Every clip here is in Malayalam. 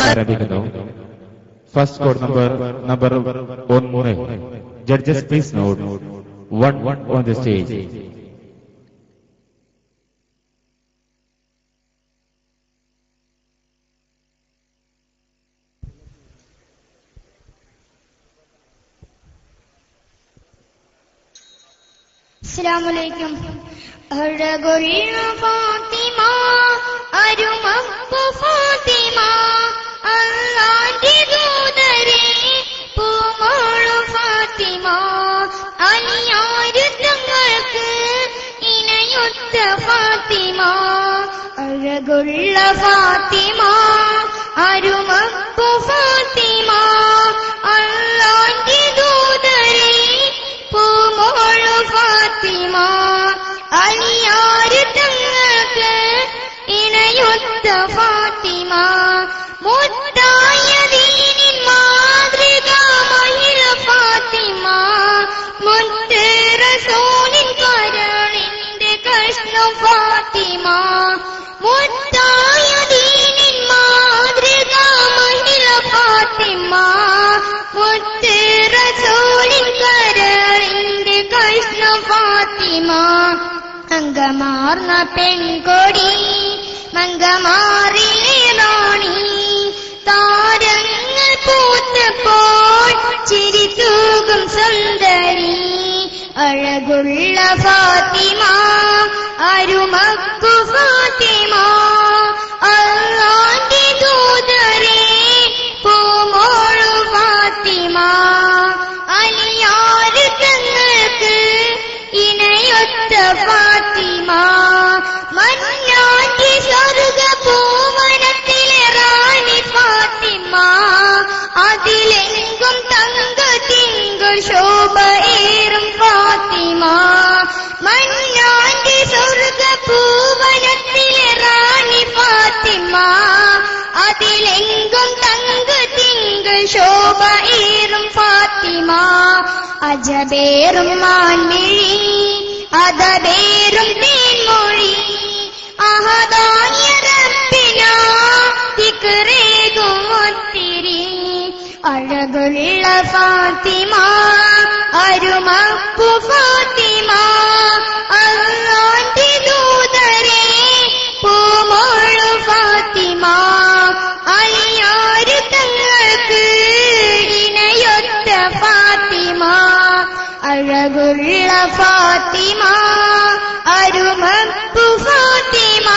ആരംഭിക്കുന്നു. First code number 1. Judges please note 1 on the stage. അസ്സലാമുഅലൈക്കും. അഴകുള്ള ഫാത്തിമ, അരുമപ്പു ഫാത്തിമ, അല്ലാഹുവിന്റെ ദൂതരേ പൂമോളു ഫാത്തിമ, അലിയാര് തങ്ങൾക്ക് ഇണയൊത്ത ഫാത്തിമ. അഴകുള്ള ഫാത്തിമ, അരുമപ്പു ഫാത്തിമ, അല്ലാഹുവിന്റെ ദൂതരേ പൂമോളു ഫാത്തിമ, അലിയാര് തങ്ങൾക്ക് ഇണയൊത്ത ഫാത്തിമ. മുത്തായ ദീനിൻ മാതൃക മഹിള ഫാത്തിമ, മുത്ത് റസൂലിൻ കരളിന്റെ കഷ്ണം ഫാത്തിമ. മുത്തായ ദീനിൻ മാതൃക മഹിള ഫാത്തിമ, മുത്ത് റസൂലിൻ കരളിന്റെ കഷ്ണം ഫാത്തിമ. അങ്കമാർന്ന പെൺകൊടി മങ്കമാറിലെ റാണി, താരങ്ങൾ പൂത്തപ്പോൾ ചിരി തൂകും സുന്ദരി. അഴകുള്ള ഫാത്തിമ, അരുമക്കു ഫാത്തിമ, അല്ലാഹുവിന്റെ ദൂതരേ പൂമോളു ഫാത്തിമ, അലിയാര് തങ്ങൾക്ക് ഇണയൊത്ത ഫാത്തിമ. മന്നാന്റെ സ്വർഗ പൂവനത്തിലെ റാണി ഫാത്തിമ, അതിലെങ്കും തങ്ക തിങ്കൾ ശോഭ ഏറും ഫാത്തിമ. മന്നാന്റെ സ്വർഗ പൂവനത്തിലെ റാണി ഫാത്തിമ, അതിലെങ്കും തങ്ക തിങ്കൾ ശോഭ ഏറും ഫാത്തിമ. അജബേറും മാൻമിഴി അതബേറും തേൻമൊഴി, അഹദായ റബ്ബിന ദിക്റേകും ഒത്തിരി. അഴകുള്ള ഫാത്തിമ, അരുമപ്പു ഫാത്തിമ, അല്ലാഹുവിന്റെ ദൂതരേ പൂമോളു ഫാത്തിമ, അലിയാര് തങ്ങൾക്ക് ഇണയൊത്ത ഫാത്തിമ. അഴകുള്ള ഫാത്തിമ, അരുമപ്പു ഫാത്തിമ,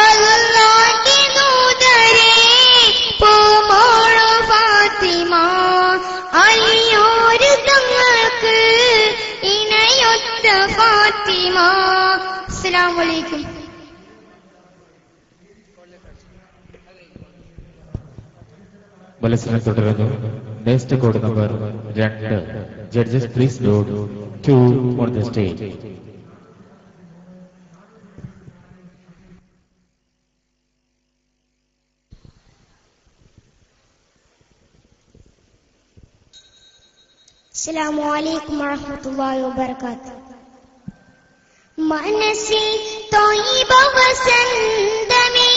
അല്ലാഹുവിന്റെ ദൂതരേ പൂമോളു ഫാത്തിമ, അലിയാര് തങ്ങൾക്ക് ഇണയൊത്ത ഫാത്തിമ. അസ്സലാമുഅലൈക്കും. മത്സരം തുടരുന്നു. Next code number 2. Judges please not 2 on the stage. അസ്സലാമുഅലൈക്കും വറഹ്മത്തുള്ളാഹി വബറകാതുഹു. മനസ്സിൽ ത്വയ്യിബ വസന്തമേ,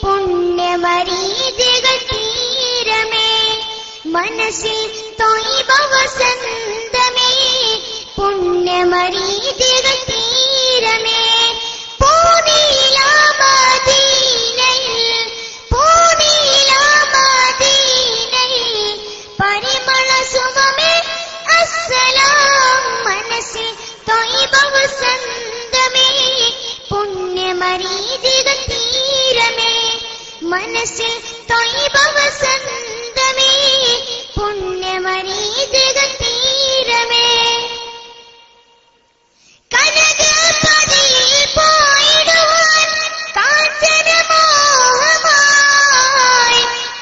പുണ്യമരീചികൾ തീരമേ. മനസ്സിൽ ത്വയ്യിബ വസന്തമേ, പുണ്യമരീചികൾ തീരമേ. പൂനീല മദീനയിൽ, പൂനീല മദീനയിൽ പരിമള സുമമേ അസ്സലാം. മനസ്സിൽ ത്വയ്യിബ വസന്തമേ, പുണ്യമരീചികൾ തീരമേ. മനസ്സിൽ ത്വയ്യിബ വസന്തമേ, പുണ്യമരീചികൾ തീരമേ. കനകപതിയിൽ പോയിടുവാൻ കാഞ്ചന മോഹമായി,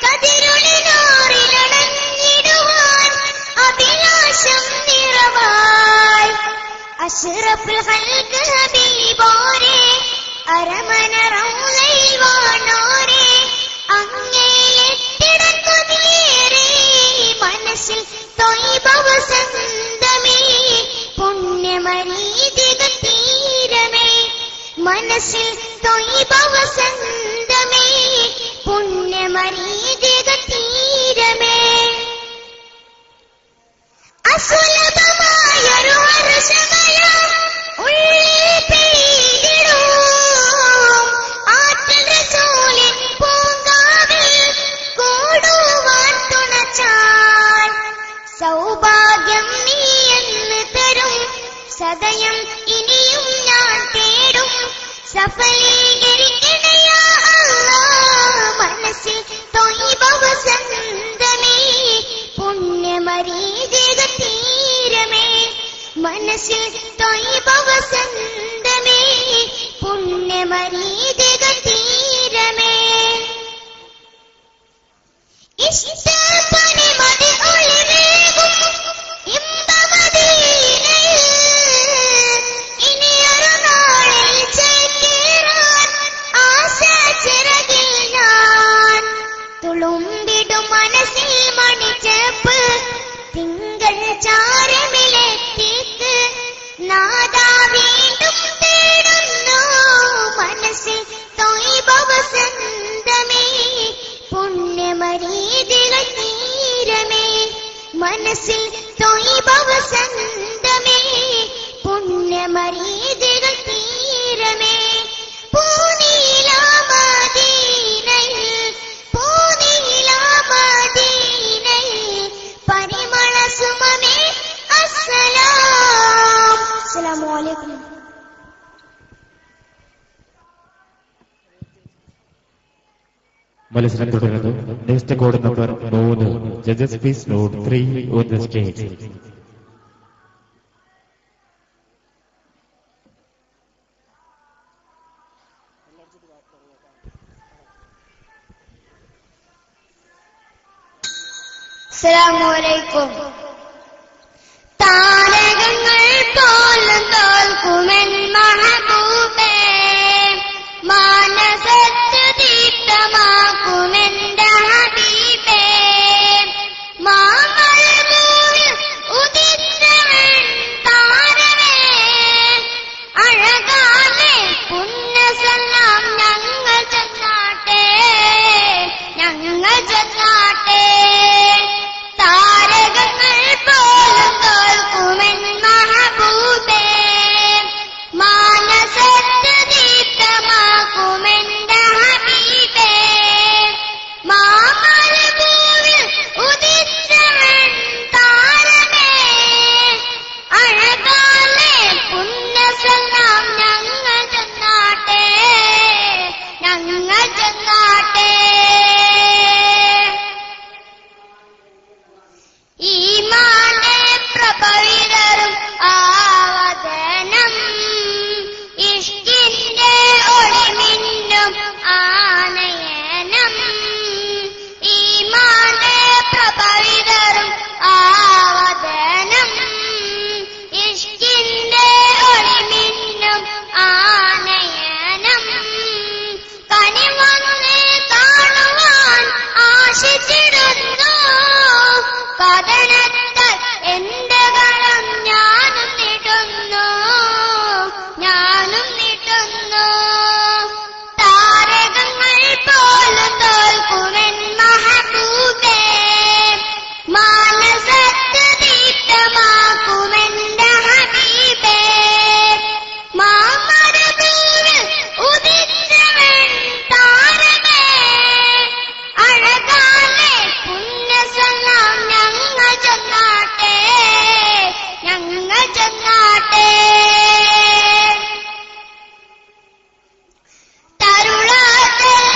കതിരുളിനോറിലണഞ്ഞിടുവാൻ അഭിലാഷം നിറവായി. അഷ്റഫുൽ ഖൽഖ് ഹബീബോരേ, അരമന റൗളയിൽ വാണോരേ, അങ്ങേ എത്തിടൻ കൊതിയേറെ. മനസ്സിൽ ത്വയ്യിബ മനസ്സിൽ ത്വയ്ബ വസന്തമേ പുണ്യമരീതിക തീരമേ അസുലഭമായൊരു ഹർഷമയം ഉള്ളിൽ പെയ്തിടും ആറ്റൽ റസൂലിൻ പൂങ്കാവിൽ കൂടുവാൻ തുണച്ചാൽ സൗഭാഗ്യം നീ എന്ന് തരും സദയം ഇനിയും ഞാൻ തേടും സഫലീകരിക്കണയാ അല്ലാഹ് മനസ്സിൽ ത്വയ്ബ വസന്തമേ പുണ്യമരീതിക തീരമേ മനസ്സിൽ ത്വയ്ബ വസന്തമേ പുണ്യമരീതിക തീരമേ ഇഷ്ടപ്പനി മതി ഒളിവേകും ഇമ്പമദീനയിൽ ഇനിയൊരു നാളിൽ ചേക്കേറാൻ ആശാചിറകിൽ ഞാൻ തുളുമ്പിടും മനസ്സിൽ മണിച്ചേപ്പ് തിങ്കൾ ചാരമിലെത്തിക്ക് നാദാ വീണ്ടും തേടുന്നു മനസ്സിൽ ത്വയ്ബ വസന്തമേ പുണ്യമരീതിക തീരമേ മനസ്സിൽ ത്വയ്ബ വസന്തമേ പുണ്യമരീതിക തീരമേ പൂനീലാമദീനയിൽ പരിമള സുമമേ അസ്സലാം. അസ്സലാമു അലൈക്കും. മത്സരം തുടരുന്നു. Next code number 3. Judges please not 3 on the stage. അസ്സലാമു അലൈക്കും. താരകങ്ങൾ പോലും തോൽക്കുമെൻ മഹബൂബേ മാനസത്ത് ദീപ്തമാക്കുമെന്റെ ഹബീബേ മാമഴഭൂവിൽ ഉദിച്ചവൻ താരമേ അഴകാലെ പുണ്യസലാം ഞങ്ങൾ ചെന്നാട്ടെ താരകങ്ങൾ പോലും തോൽക്കുമെൻ മഹബൂബേ മാനസത്ത് ദീപ്തമാക്കുമെന്റെ ഹബീബേ മാമഴഭൂവിൽ ഉദിച്ചവൻ താരമേ അഴകാലെ പുണ്യസലാം ഞങ്ങൾ ചെന്നാട്ടെ ഈമാനെ പ്രഭവിതരും ആവദനം ഇഷ്കിന്റെ ഒളിമിന്നും ആനയനം ഈമാനെ പ്രഭവിതരും ആവദനം ഇഷ്കിന്റെ ഒളിമിന്നും ആനയനം കനിവന്നെ കാണുവാൻ ആശിച്ചിടുന്നു കഥനത്താൽ എന്റെ കരം ഞാനും നീട്ടുന്നു താരകങ്ങൾ പോലും തോൽക്കുമെൻ മഹബൂബേ മാനസത്ത് ദീപ്തമാക്കുമെന്റെ ഹബീബേ മാമഴഭൂവിൽ ഉദിച്ചവൻ താരമേ അഴകാലെ പുണ്യസലാം ഞങ്ങൾ ചെന്നാട്ടെ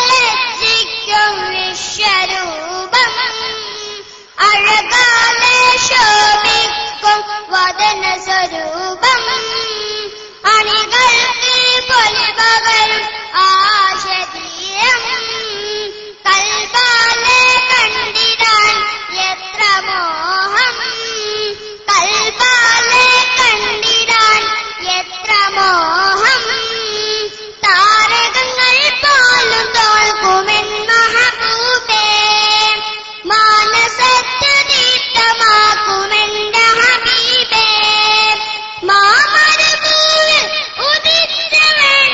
തരുളാതെല്ലിക്കും വിശ്വരൂപം അഴകാലെ ശോഭിക്കും വദന സ്വരൂപം അണികൾക്ക് പൊലിപകരും ആശതീയം കൽബാലെ കണ്ടിടാൻ എത്ര മോഹം കൽബാലെ കണ്ടിടാൻ എത്ര മോഹം താരകങ്ങൾ പോലും തോൽക്കുമെൻ മഹബൂബേ മാനസത്ത് ദീപ്തമാക്കുമെന്റെ ഹബീബേ മാമഴഭൂവിൽ ഉദിച്ചവൻ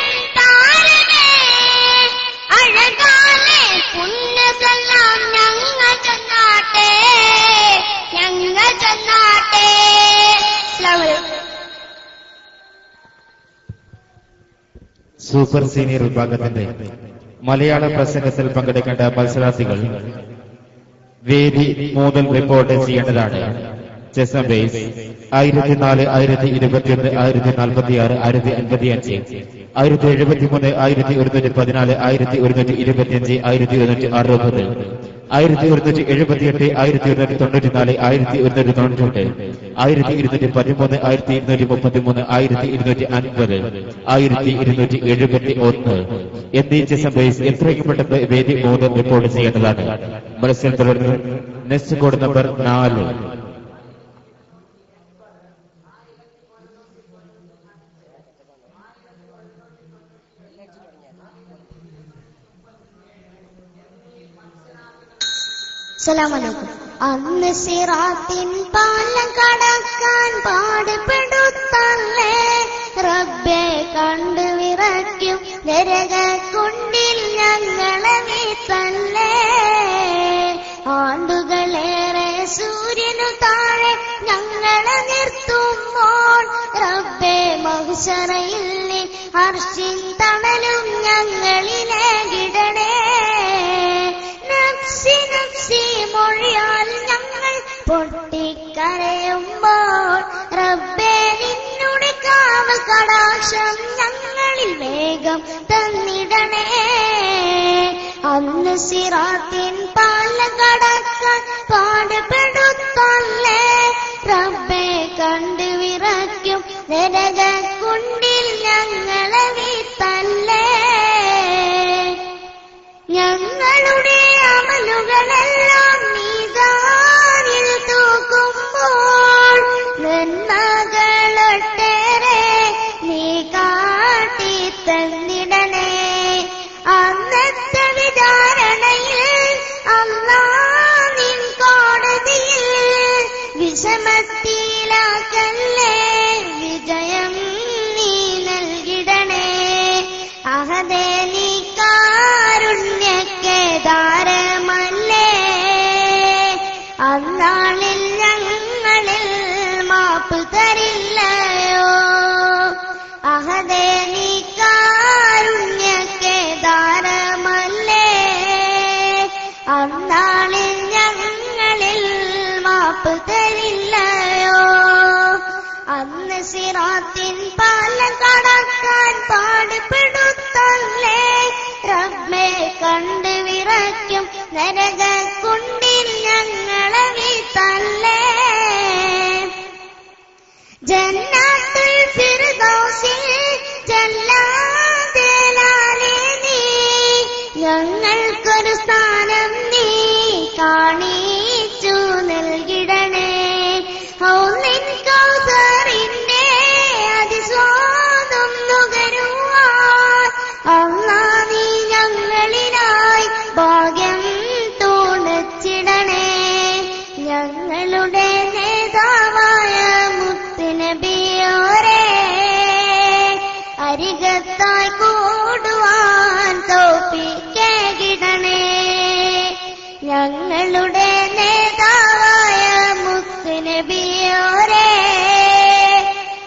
സൂപ്പർ സീനിയർ വിഭാഗത്തിന്റെ മലയാള പ്രസംഗത്തിൽ പങ്കെടുക്കേണ്ട മത്സരാർത്ഥികൾ വേദി മുതൽ റിപ്പോർട്ട് ചെയ്യേണ്ടതാണ്. ചെസ് നമ്പേഴ്സ് 1004, 1021, 1046, 1055, 1073, 1114, 1125, 1160, 1178, 1194, 1198, 1198, 1213, 1233, 1250, 1271 എന്നീ ചെസ് നമ്പേഴ്സ് എത്രയും പെട്ടെന്ന് വേദി മുതൽ റിപ്പോർട്ട് ചെയ്യേണ്ടതാണ്. മത്സരം തുടർന്ന് നെക്സ്റ്റ് കോഡ് നമ്പർ 4. സലാമലൈക്കും. അന്ന് സിറാത്തിൻ പാലം കടക്കാൻ പാടുപെടുത്തല്ലേ റബ്ബെ കണ്ടു വിറയ്ക്കും നരകക്കുണ്ടിൽ ഞങ്ങളെ വീഴ്ത്തല്ലേ. ആണ്ടുകളേറെ സൂര്യനു താഴെ ഞങ്ങളെ നിർത്തുമ്പോൾ റബ്ബെ മഹ്ശറയിൽ അർശിൻ തണലും ഞങ്ങളിലേകിടണേ. നഫ്സി നഫ്സി മൊഴിയാൽ ഞങ്ങൾ പൊട്ടിക്കരയുമ്പോൾ റബ്ബേ നിന്നുടെ കാവൽ കടാക്ഷം ഞങ്ങളിൽ വേഗം തന്നിടണേ. അന്ന് സിറാത്തിൻ പാലം കടക്കാൻ പാടുപെടുത്തല്ലേ റബ്ബേ കണ്ടു വിറയ്ക്കും നരകക്കുണ്ടിൽ ഞങ്ങളെ വീഴ്ത്തല്ലേ. ഞങ്ങളുടെ അമലുകളെല്ലാം മീസാനിൽ തൂക്കുമ്പോൾ നന്മകളൊട്ടേറെ നീ കാട്ടി തന്നിടണേ. അന്നത്തെ വിചാരണയിൽ അല്ലാഹ് നിൻ കോടതിയിൽ വിഷമത്തിലാക്കല്ലേ വിജയം നീ നൽകിടണേ. അഹദേ നീ കാരുണ്യക്കേദാരമല്ലേ അന്നാളിൽ ഞങ്ങളിൽ മാപ്പ് തരില്ലയോ. അഹദേ നീ കാരുണ്യക്കേദാരമല്ലേ അന്നാളിൽ ഞങ്ങളിൽ മാപ്പ് തരില്ലയോ. അന്ന് സിറാത്തിൻ പാലം കടക്കാൻ പാടുപെടുത്തല്ലേ റബ്ബേ കണ്ടു വിറയ്ക്കും നരകക്കുണ്ടിൽ ഞങ്ങളെ വീഴ്ത്തല്ലേ. ജന്നാത്തുൽ ഫിർദൗസിൽ ജല്ലാദലാലേ നീ ഞങ്ങൾക്കൊരു സ്ഥാനം നീ കാണിച്ചു നൽകിടണേ. ഹൗലിൻ കൗസറിന്റെ അതിസ്വാദം നുകരുവാൻ അല്ലാഹ് നീ ഞങ്ങളിലായി ഭാഗ്യം തുണച്ചിടണേ. ഞങ്ങളുടെ നേതാവായ മുത്തുനബിയോരേ അരികത്തായി കൂടുവാൻ തൗഫീഖേകിടണേ. ഞങ്ങളുടെ നേതാവായ മുത്തുനബിയോരേ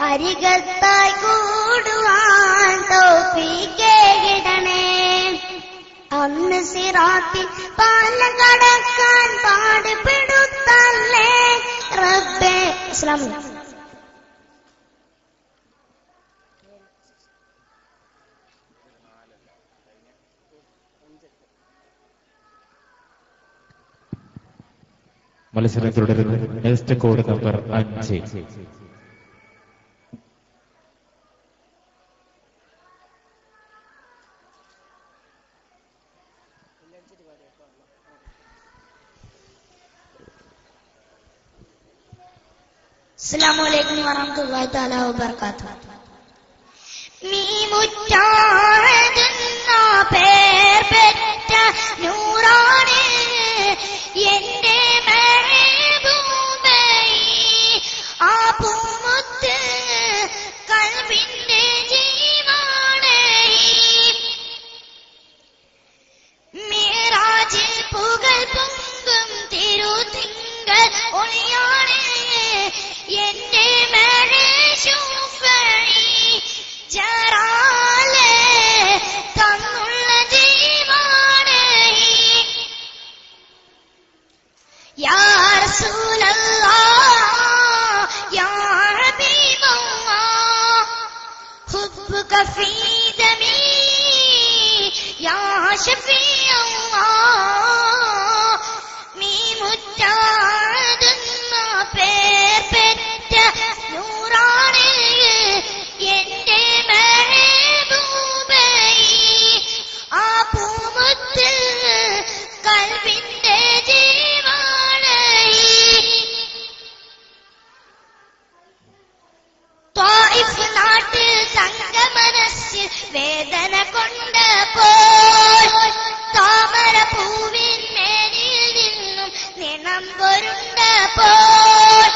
അരികത്തായി കൂടുവാൻ തൗഫീഖേകിടണേ. അന്ന് സിറാത്തിൽ പാലം കടക്കാൻ പാടുപെടുത്തല്ലേ റബ്ബേ. അസ്സലാമു അലൈക്കും. മത്സരം തുടരുന്നു. Next code number 5. അസ്സലാമു അലൈക്കും വറഹ്മത്തുള്ളാഹി തആല വബറകാതുഹു. മീമുറ്റാഹെന്ന പേർ പെറ്റ നൂറാണ് എന്റെ മെഹബൂബേ. ആ പൂമുത്ത് കൽബിന്റെ ജീവാണ്. മിറാജിൽ പുകൾ പൊങ്കും തിരുതിങ്കൾ ഒളിയാണ് എന്റെ മെഹബൂബേ. ജറാലേ വേദന കൊണ്ട് പോൽ താമര പൂവിൻ മേനിൽ നിന്നും നിണം പൊരുണ്ട പോൽ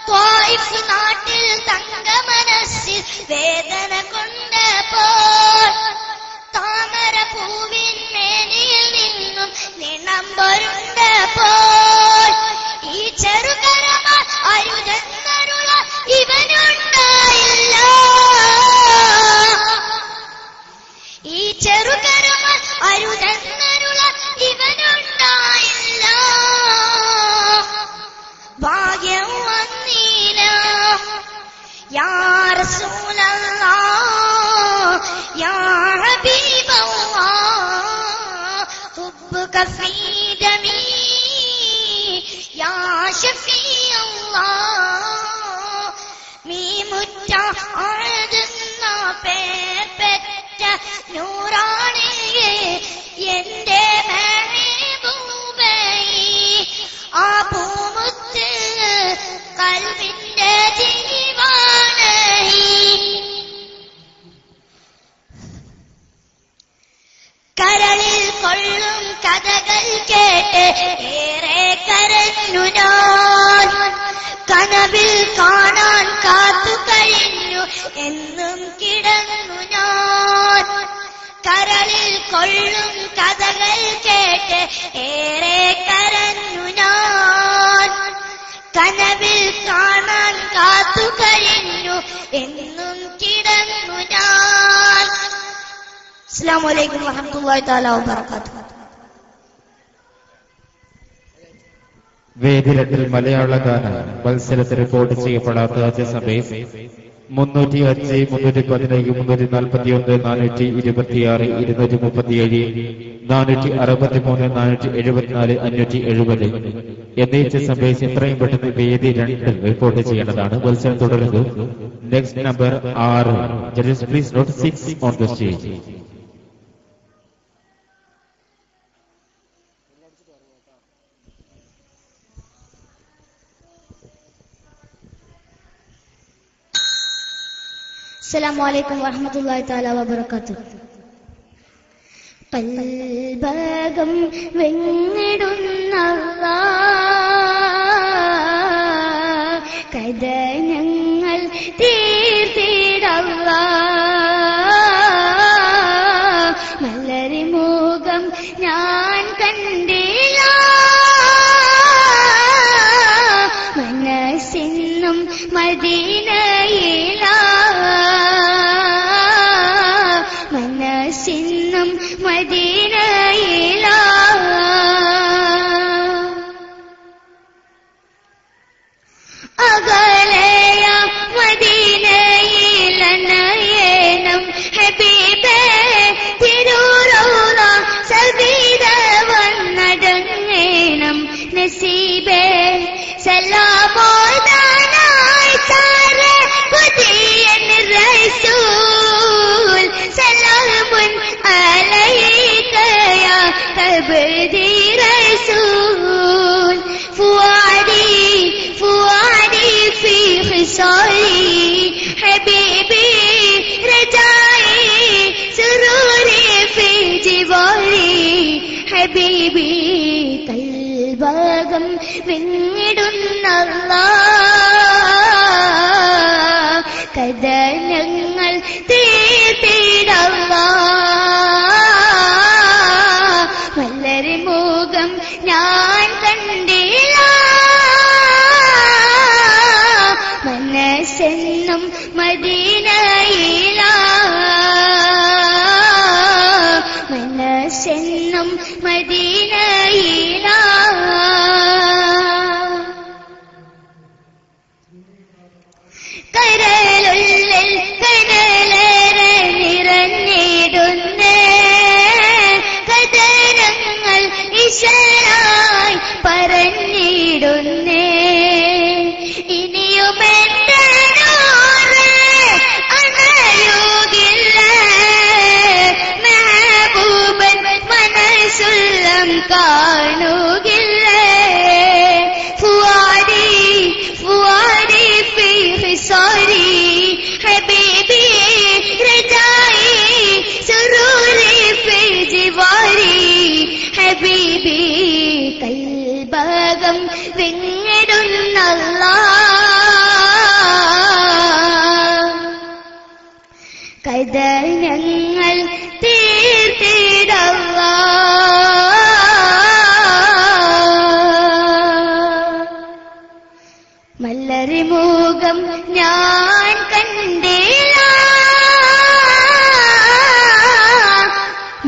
ത്വായിഫ് നാട്ടിൽ തങ്ക മനസ്സിൽ വേദന കൊണ്ട് പോൽ താമര പൂവിൻ മേനിൽ നിന്നും നിണം പൊരുണ്ട പോൽ ഈ ചെറുകരമാൽ അരുതെന്നരുള ഇവനുണ്ടായില്ല ഈ ചെറുകരമാൽ അരുതെന്നരുള ഇവനുണ്ടായില്ല ഭാഗ്യം വന്നീല യാ റസൂലല്ലാഹ് യാ ഹബീബല്ലാഹ് ഹുബ്ബുക ഫീ ദമീ യാ ശഫീഅല്ലാഹ് മീമുറ്റ അഴകുന്ന പേർ പെറ്റ നൂറാണ് എന്റെ മെഹബൂബേ ആ പൂമുത്ത് കൽബിന്റെ ജീവാണ് കരളിൽ കൊള്ളും കഥകൾ കേട്ട് ഏറെ കരഞ്ഞു ഞാൻ കനവിൽ കാണാൻ കാത്തു കഴിഞ്ഞു എന്നും കിടന്നു ഞാൻ കരളിൽ കൊള്ളും കഥകൾ കേട്ട് ഏറെ കരഞ്ഞു ഞാൻ കനവിൽ കാണാൻ കാത്തു കഴിഞ്ഞു എന്നും കിടന്നു ഞാൻ. അസ്സലാമു അലൈക്കും വറഹ്മത്തുള്ളാഹി തആല വബറകാതുഹു. വേദി 2 മലയാള ഗാന മത്സരത്തിൽ റിപ്പോർട്ട് ചെയ്യപ്പെടാത്ത സമയം 305, 317, 341, 426, 237, 463, 474, 570 എന്നീ സംഭവിച്ച് എത്രയും പെട്ടെന്ന് വേദി 2 റിപ്പോർട്ട് ചെയ്യേണ്ടതാണ്. മത്സരം തുടരുന്നു. Next number 6. Judges please not 6 on the stage. അസ്സലാമു അലൈക്കും വറഹ്മത്തുള്ളാഹി തആല വബറകാതുഹു. കൽബകം വെങ്ങിടുന്ന അല്ലാഹ് കഥനങ്ങൾ തീർത്തിടല്ലാഹ് മലരി മുഖം ഞാൻ കണ്ടില്ല മനസ്സിന്നും മദീനയില മനസ്സിന്നും മദീനയില അകലയ മദീനയിലനയനം ഹബീബേ തിരുറൗള സബീദ വന്നടങ്ങേണം നസീബേ സലാമോദാനായി സാരെ പുതിയൻ റസൂൽ സലാമുൻ അലൈക യാ തബ്ദീ റസൂൽ ഫുആദി ഫുആദി ഫീ ഖിസാലി ഹബീബി റജായി സുറൂരി ഫീ ജിവാരി ഹബീബി കൽബകം വെങ്ങിടുന്ന അല്ലാഹ് കഥനങ്ങൾ തീർത്തിടല്ലാഹ് മലരി മുഖം ഞാൻ കണ്ടില്ല മനസ്സെന്നും മദീനയില മനസ്സെന്നും മദീനയില കരളുള്ളിൽ കനലേറെ നിറഞ്ഞിടുന്നേ സുള്ളം കാണുകില്ലേ ഫുവാദി ഫുവാദി ഫി ഹിസാരി ഹബീബി റജായി സുറൂരി ഫി ജിവാരി ഹബീബി കൽബകം കദർ ഞങ്ങൾ തീർത്തിടല്ലാ മല്ലരി മുഖം ഞാൻ കണ്ടില്ല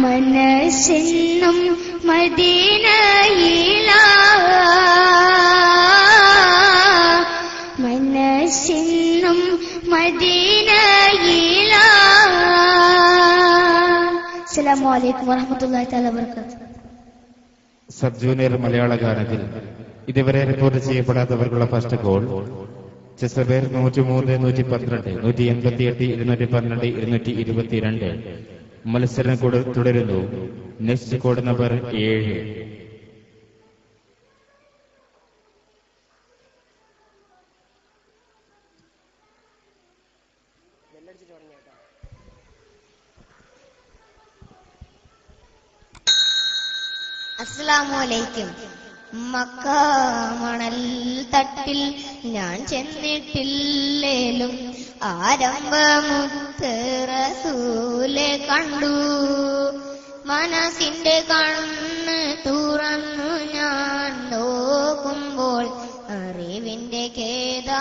മനസ്സെന്നും മദീനയില മനസ്സെന്നും മദീനയില. അസ്സലാമു അലൈക്കും വറഹ്മത്തുള്ളാഹി തആല വബറകാതുഹു. സബ് ജൂനിയർ മലയാള ഗാനത്തിൽ ഇതുവരെ റിപ്പോർട്ട് ചെയ്യപ്പെടാത്തവർക്കുള്ള ഫസ്റ്റ് ഗോൾ ചെസബേർ 103, 112, 188, 212, 222. മത്സരം തുടരുന്നു. Next code number 7. അസ്സലാമു അലൈക്കും. മക്ക മണൽ തട്ടിൽ ഞാൻ ചെന്നിട്ടില്ലേലും ആരംഭമുത്ത് റസൂലെ കണ്ടു. മനസ്സിന്റെ കണ്ണ് തുറന്നു ഞാൻ നോക്കുമ്പോൾ അറിവിന്റെ കേദാരഭൂമി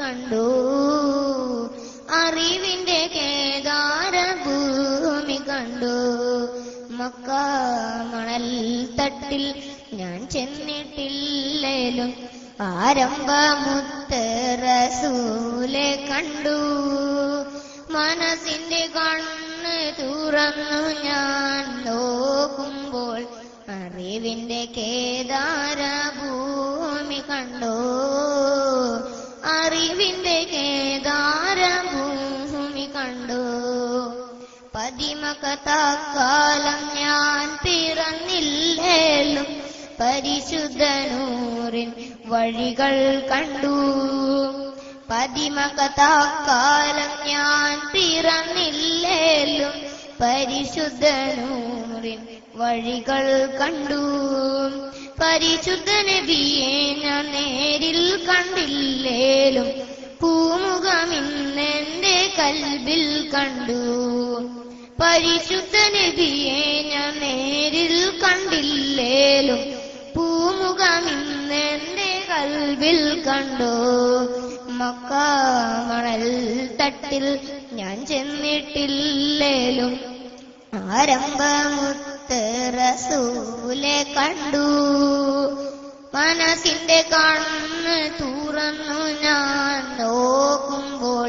കണ്ടു. അറിവിന്റെ കേദാരഭൂമി കണ്ടു. മക്ക മണൽ തട്ടിൽ ഞാൻ ചെന്നിട്ടില്ലേലും ആരംഭമുത്ത് റസൂലെ കണ്ടു. മനസ്സിന്റെ കണ്ണ് തുറന്നു ഞാൻ നോക്കുമ്പോൾ അറിവിന്റെ കേദാരഭൂമി കണ്ടു. അറിവിന്റെ കേദാരഭൂമി കണ്ടു. പതിമകത്താക്കാലം ഞാൻ പിറന്നില്ലേലും പരിശുദ്ധനൂറിൻ വഴികൾ കണ്ടു. പതിമകത്താക്കാലം ഞാൻ പിറന്നില്ലേലും പരിശുദ്ധനൂറിൻ വഴികൾ കണ്ടു. പരിശുദ്ധ നബിയെ ഞാൻ നേരിൽ കണ്ടില്ലേലും പൂമുഖമിന്നെന്റെ കൽബിൽ കണ്ടു. പരിശുദ്ധ നബിയെ ഞാൻ നേരിൽ കണ്ടില്ലേലും പൂമുഖമിന്നെന്റെ കൽബിൽ കണ്ടു. മക്ക മണൽ തട്ടിൽ ഞാൻ ചെന്നിട്ടില്ലേലും ആരംഭമുത്ത് റസൂലെ കണ്ടു. മനസ്സിന്റെ കണ്ണ് തുറന്നു ഞാൻ നോക്കുമ്പോൾ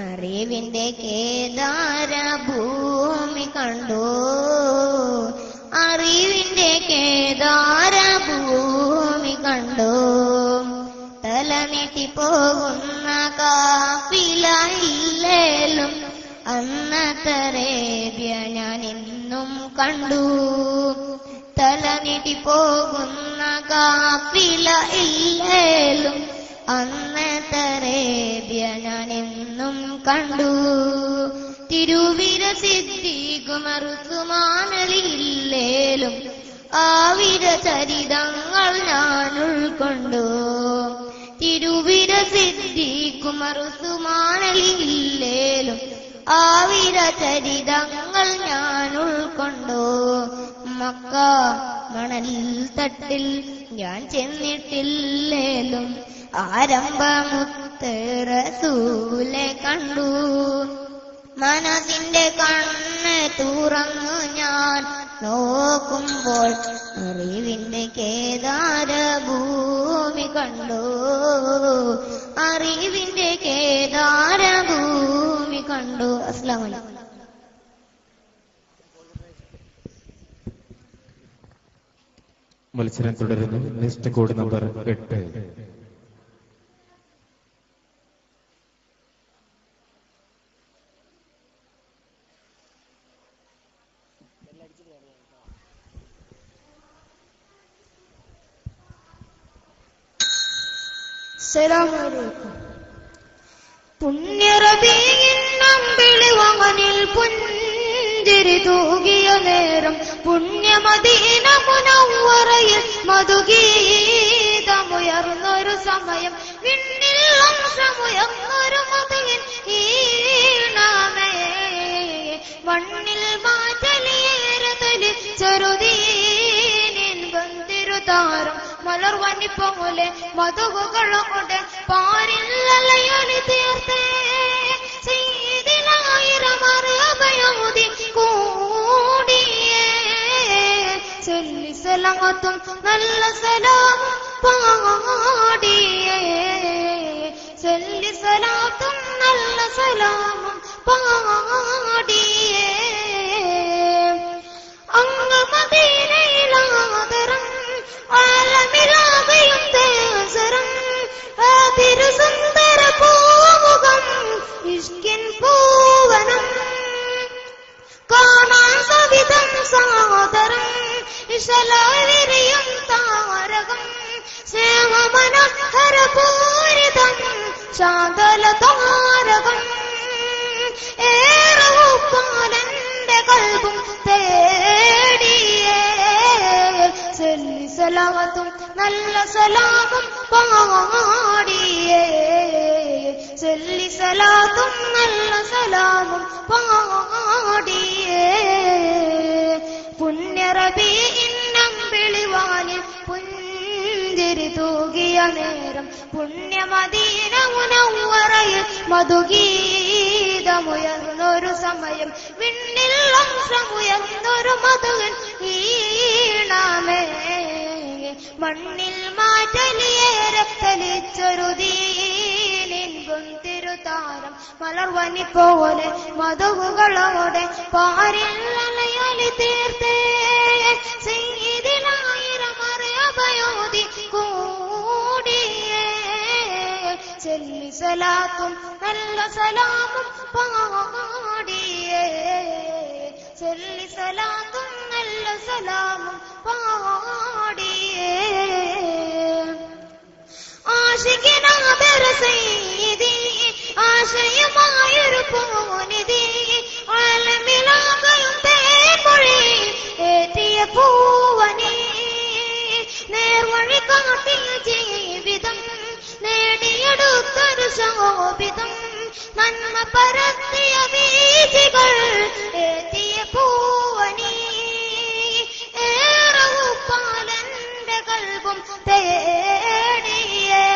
അറിവിന്റെ കേദാരഭൂമി കണ്ടു. അറിവിന്റെ കേദാരഭൂമി കണ്ടു. തല നീട്ടിപ്പോകുന്ന കാഫില ഇല്ലേലും അന്നത്തറേബ്യ ഞാൻ ഇന്നും കണ്ടു. തല നീട്ടിപ്പോകുന്ന കാഫില ഇല്ലേലും അന്നത്തറേബ്യ ഞാൻ എന്നും കണ്ടു. തിരുവിര സിദ്ദീഖുമറുസുമാനലില്ലേലും ആവിര ചരിതങ്ങൾ ഞാൻ ഉൾക്കൊണ്ടു. തിരുവിര സിദ്ദീഖുമറുസുമാനലില്ലേലും ആവിര ചരിതങ്ങൾ ഞാൻ ഉൾക്കൊണ്ടു. മക്ക മണൽ തട്ടിൽ ഞാൻ ചെന്നിട്ടില്ലേലും ആരംഭമുത്ത് റസൂലെ കണ്ടു. മനസ്സിന്റെ കണ്ണ് തുറന്നു ഞാൻ നോക്കുമ്പോൾ അറിവിന്റെ കേദാരഭൂമി കണ്ടു. അറിവിന്റെ കേദാരഭൂമി കണ്ടു. അസ്സലാമു അലൈക്കും. മത്സരം തുടരുന്നു. Next code number 8. അസ്സലാമു പുണ്യറബീഇൻ അമ്പിളി വാനിൽ പുഞ്ചിരി തൂകിയ നേരം പുണ്യമദീന മുനവ്വറയിൽ മധുഗീതമുയർന്നൊരു സമയം വിണ്ണിൽ അംശമുയർന്നൊരു മതയിൻ ഈണമേ മണ്ണിൽ മാറ്റലിയേറെ തെളിച്ചൊരുദീനിൻ ബന്തിരുതാരം മലർവന്നി പോലെ മധുകളോടെ പാരില്ലലയണി തീർത്തേ ചെയ്തിലായിരമറിയഭയോതി കൂടിയേ ചൊല്ലി സലാത്തും നല്ല സലാമും പാടിയേ ചൊല്ലി സലാത്തും നല്ല സലാമും പാടിയേ അങ്ങ് മദീനയിലാദരം ആലമിലാകയും തേസരം തിരുസുന്ദര പൂമുഖം ഇഷ്കിൻ പൂവനം കാണാൻ സവിധം സാദരം ഇശലവിരിയും താരകം സ്നേഹമനോഹര പൂരിതം ശാന്തല താരകം ഏറവുപ്പാലന്റെ കൽബും തേടിയേ ചൊല്ലി സലാത്തും നല്ല സലാമും പാടിയേ ചൊല്ലി സലാത്തും നല്ല സലാമും പാടിയേ പുണ്യറബീഇൻ അമ്പിളി വാനിൽ പുഞ്ചിരി തൂകിയ നേരം പുണ്യമദീന മുനവ്വറയിൽ മധുഗീതമുയർന്നൊരു സമയം വിണ്ണിൽ അംശമുയർന്നൊരു മധുവിൻ ഈണമേ മണ്ണിൽ മാറ്റലിയേറെ തെളിച്ചൊരു ദീനിൻ തിരുതാരം മലർവനി പോലെ മധുകളോടെ പാരില്ലലയലി തീർത്തേ ചെയ്തിലായിരമറിയഭയോതി കൂടിയേ ചൊല്ലി സലാത്തും നല്ല സലാമും പാടിയേ ചൊല്ലി സലാത്തും നല്ല സലാമും പാടിയേ ആശികിനാദര സയ്യിദി ആശയമായൊരു പൂനിധി ആലമിലാകയും തേൻമൊഴി ഏറ്റിയ പൂവനി നേർവഴി കാട്ടിയ ജീവിതം നേടിയെടുത്തൊരു ശോഭിതം നന്മ പരത്തിയ വീഥികൾ ഏറ്റിയ പൂവനി ഏറവുപ്പാലന്റെ കൽബും തേടിയേ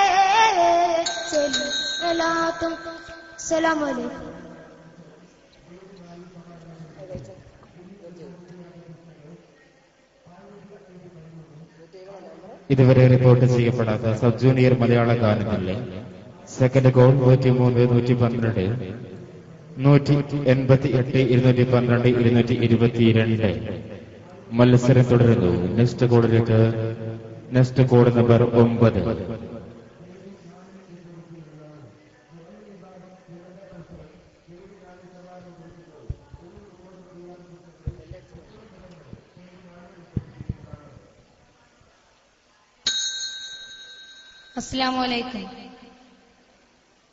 സലാത്തും അസ്സലാമു അലൈക്കും. ഇതുവരെ റിപ്പോർട്ട് ചെയ്യപ്പെടാത്ത സബ് ജൂനിയർ മലയാള ഗാനങ്ങളിലെ സെക്കൻഡ് ഗോൾ 103, 112, 188, 212, 222 മത്സരം തുടരുന്നു. Next code number 9. അസ്സലാമു അലൈക്കും.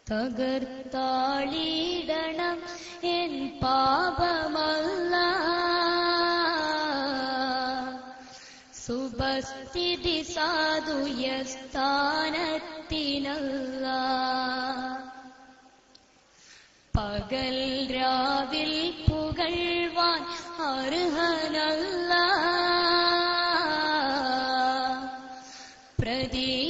തകർത്താളിടണം എൻ പാപമല്ല, സുബസ്ഥിതി സാധുയസ്ഥാനത്തിനല്ല. പകൽ രാവിൽ പുകഴ്വാൻ അർഹനല്ല,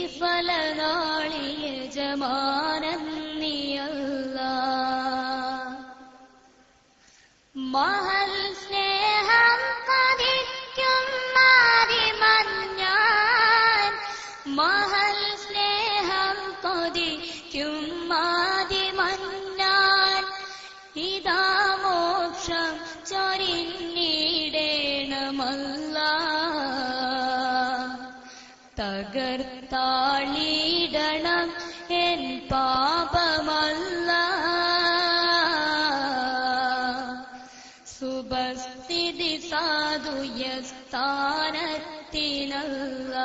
പ്രതിഫലനാളി യജമാനൻ നീയല്ല. മഹൽ സ്നേഹം കൊതിക്കും മാതിമഞ്ഞാൻ, മഹൽ സ്നേഹം കൊതിക്കും മാതിമഞ്ഞാൻ. ഇതാ മോക്ഷം ചൊരിഞ്ഞിടേണമല്ല, തകർത്താളിടണം എൻ പാപമല്ല, സുബസ്ഥി സുബസ്ഥിതി സാധുയസ്ഥാനത്തിനല്ല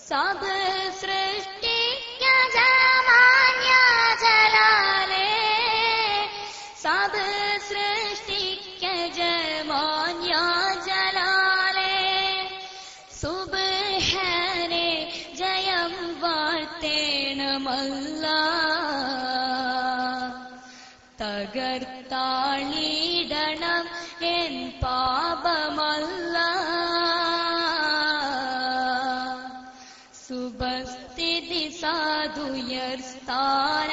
സബ് സൃഷ്ടിക്കജമാന്യ ജലാലേ സബ് സൃഷ്ടിക്കജമാന്യ ജലാലേ സുബ്ഹാനേ ജയം വാഴ്ത്തേണമല്ല തകർത്താളിടണം എൻ പാപമല്ല സുബസ്ഥിതി സാധുയർ സ്ഥാനത്തിനല്ല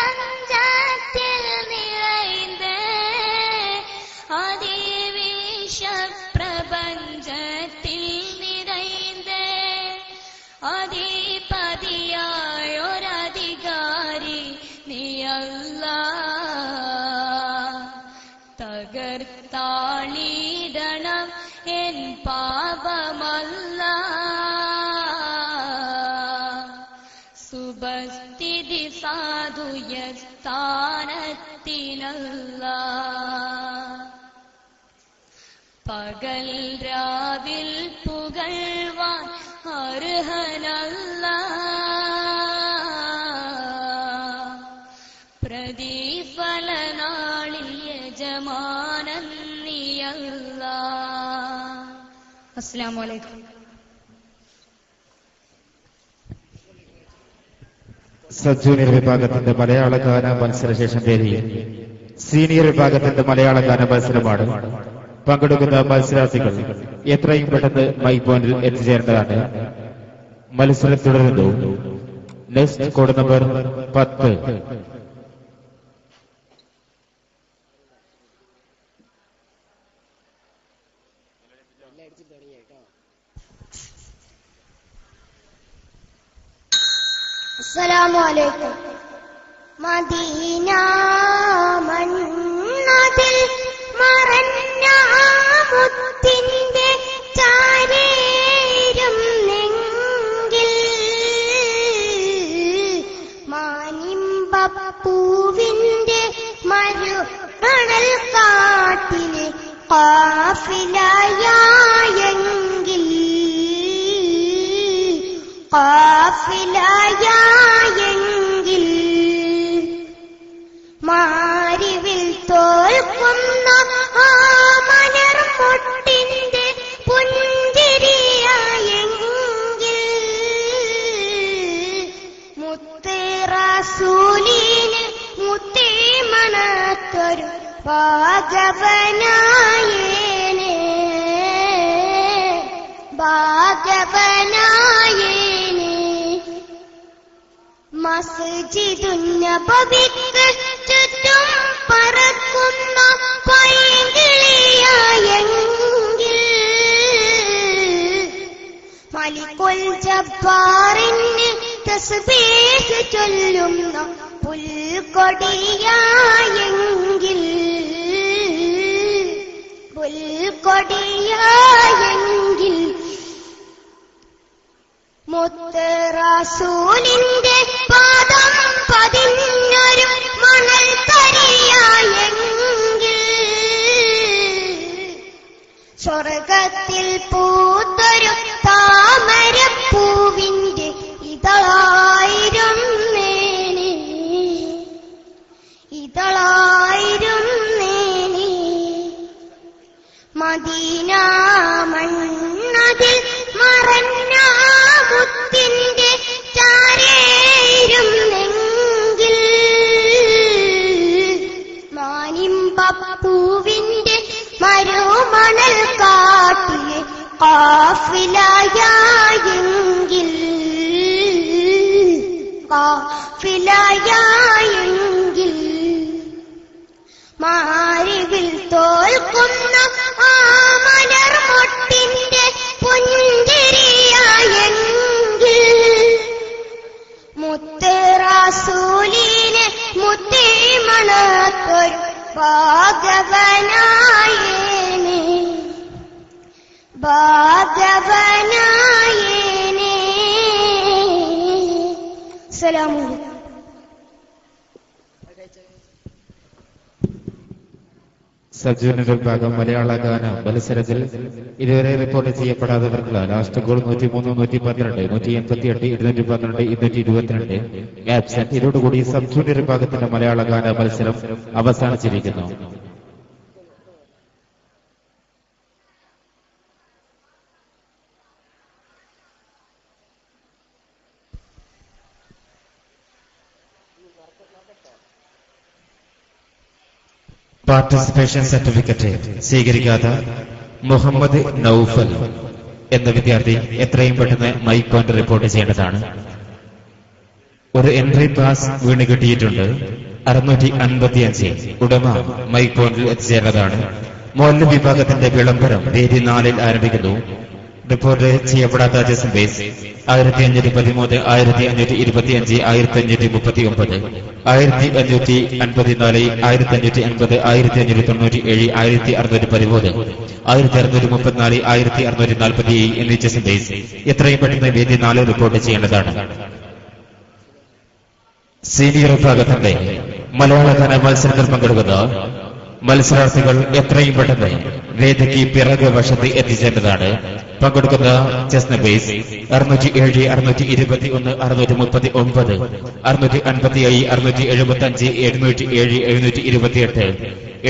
അതിവിശ്വപ്രപഞ്ചത്തിൽ നിറൈந்து അതിവിശ്വപ്രപഞ്ചത്തിൽ നിറൈந்து അധിപതിയായൊരധികാരി നീയല്ല തകർത്താളിടണം എൻ പാപമല്ല സുബസ്ഥിതി സാധുയസ്ഥാനത്തിനല്ല പകൽ രാവിൽ പുകഴ്വാൻ അർഹനല്ല പ്രതിഫലനാളിൽ യജമാനൻ നീയല്ല. അസ്സലാമു അലൈക്കും. സബ്ജൂനിയർ വിഭാഗത്തിന്റെ മലയാള ഗാന മത്സരശേഷം വേദിയിൽ സീനിയർ വിഭാഗത്തിന്റെ മലയാള ഗാന മത്സരമാണ്. പങ്കെടുക്കുന്ന മത്സരാർത്ഥികൾ എത്രയും പെട്ടെന്ന് മൈക്ക് പോയിന്റിൽ എത്തിച്ചേരേണ്ടതാണ്. മത്സരം തുടരുന്നു. Next code number 10. അസ്സലാമു അലൈക്കും. മദീന മണ്ണതിൽ മറഞ്ഞ മുത്തിന്റെ ചാരേരും നെങ്കിൽ മാനിമ്പപ്പൂവിന്റെ മരുണൽ കാട്ടിലെ കാഫിലയായെങ്കിൽ കാഫിലയായെങ്കിൽ മാരിവിൽ തോൽക്കുന്ന ആ മലർമൊട്ടിന്റെ പുഞ്ചിരിയായെങ്കിൽ മുത്തേ റസൂലിന് മുത്തേ മണത്തൊരു ഭാഗവനായേനെ ഭാഗവനായേനെ മസ്ജിദുന്നബവിക്ക് ചുറ്റും പറക്കുന്ന പൈങ്കിളിയായെങ്കിൽ മലിക്കുൽ ജബ്ബാറിന് തസ്ബീഹ് ചൊല്ലുന്ന പുൽക്കൊടിയായെങ്കിൽ പുൽക്കൊടിയായെങ്കിൽ മുത്ത് റസൂലിന്റെ പാദം പതിഞ്ഞൊരു മണൽ തരിയായെങ്കിൽ സ്വർഗത്തിൽ പൂത്തൊരു താമരപ്പൂവിന്റെ ഇതളായിരുന്നേനെ ഇതളായിരുന്നേനെ മദീന മണ്ണതിൽ മറഞ്ഞ മുത്തിന്റെ ചാരേരുന്നെങ്കിൽ മാനിമ്പപ്പൂവിന്റെ മരുമണൽ കാട്ടിലെ കാഫിലയായെങ്കിൽ കാഫിലയായെങ്കിൽ മാരിവിൽ തോൽക്കുന്ന ആ മലർമൊട്ടിന്റെ പുഞ്ചിരിയായെങ്കിൽ മുത്തേ റസൂലിനെ മുത്തേ മണത്തൊരു ഭാഗവനായേനെ ഭാഗവനായേനെ അസ്സലാമു അലൈക്കും. സബ്ജൂനിയർ വിഭാഗം മലയാള ഗാന മത്സരത്തിൽ ഇതുവരെ റിപ്പോർട്ട് ചെയ്യപ്പെടാത്തവർക്കുള്ള ലാസ്റ്റ് ഗോൾ 103, 112, 188, 212, 222 ആബ്സെന്റ്. ഇതോടുകൂടി സബ്ജൂനിയർ വിഭാഗത്തിന്റെ മലയാള ഗാന മത്സരം അവസാനിച്ചിരിക്കുന്നു. പാർട്ടിസിപ്പേഷൻ സർട്ടിഫിക്കറ്റ് സ്വീകരിക്കാത്ത മുഹമ്മദ് നൌഫൽ എന്ന വിദ്യാർത്ഥി എത്രയും പെട്ടെന്ന് മൈക്ക് പോയിന്റ് റിപ്പോർട്ട് ചെയ്യേണ്ടതാണ്. ഒരു എൻട്രി പാസ് വീണ് കിട്ടിയിട്ടുണ്ട്. 655. ഉടമ മൈക്ക് പോയിന്റിൽ എത്തിച്ചേർന്നതാണ്. മൊല്ല വിഭാഗത്തിന്റെ വിളംബരം വേദി 4-ൽ ആരംഭിക്കുന്നു. റിപ്പോർട്ട് ചെയ്യപ്പെടാത്ത ജസം ബേസ് 1513, 1525, 1539, 1554, 1580, 1597, 1613, 1634, 1647 എന്നീ ജസം ബേസ് എത്രയും പെട്ടെന്ന് വേദി 4 റിപ്പോർട്ട് ചെയ്യേണ്ടതാണ്. സീനിയർ വിഭാഗത്തിന്റെ മലയാള ഗാന മത്സരത്തിൽ പങ്കെടുക്കുന്ന മത്സരാർത്ഥികൾ എത്രയും പെട്ടെന്ന് വേദിക്ക് പിറകെ വശത്ത് എത്തിച്ചേണ്ടതാണ്. പങ്കെടുക്കുന്ന ചെസ് ബേസ് 607, 621, 639, 657, 675, 707, 728, 768, 787,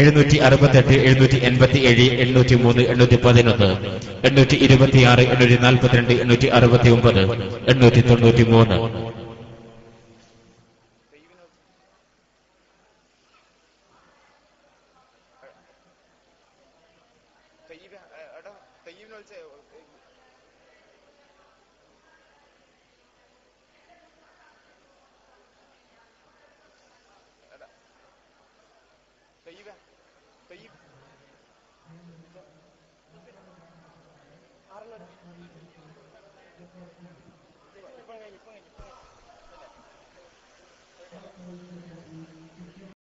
803, 811, 826, 842, 869, 893.